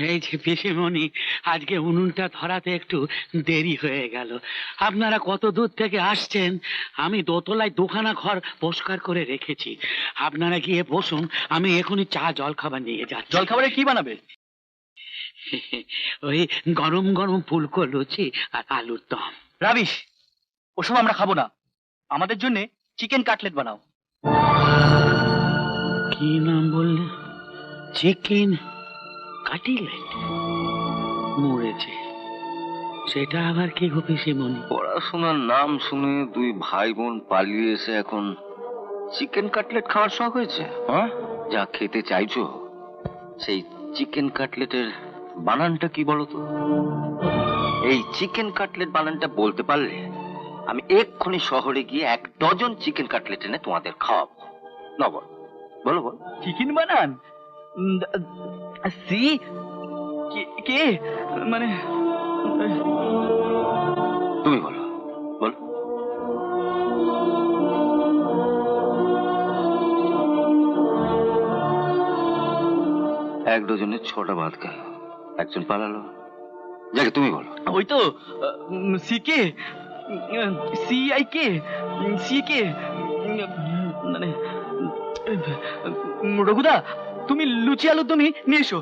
এই যে পিসিমণি, আজকে উনুনটা ধরাতে একটু দেরি হয়ে গেল। আপনারা কত দূর থেকে আসছেন। আমি দোতলায় দুখানা ঘর পরিষ্কার করে রেখেছি, আপনারা গিয়ে বসুন, আমি এখনই চা জল খাবার নিয়ে যাচ্ছি। জল খাবারে কি বানাবে? ওই গরম গরম ফুলকো লুচি আর আলুর দম। রাবিশ, ওসব আমরা খাবো না। আমাদের জন্য চিকেন কাটলেট বানাও। কি নাম বললে? Chicken cutlet? মরেছে, সেটা আবার কি গো পিসিমণি? পড়াশোনার নাম শুনে দুই ভাই বোন পালিয়ে এসে এখন চিকেন কাটলেট খাওয়ার শখ হয়েছে? হ্যাঁ, যা খেতে চাইছো সেই চিকেন কাটলেটের বানানটা কি বলো তো? এই চিকেন কাটলেট বানানটা বলতে পারলে আমি এক্ষুনি শহরে গিয়ে 1 ডজন চিকেন কাটলেট এনে তোমাদের খাওয়াবো। না বল, বলো বল। চিকেন বানান? সি কে মানে? তুমি বলো, বলো। এক ডজনে 6টা ভাত গেল, একজন পালালো। যাকে তুমি বলো। ওই তো C K, C I K, C K মানে রঘুদা, তুমি লুচি আলুর দমই নিয়ে এসো।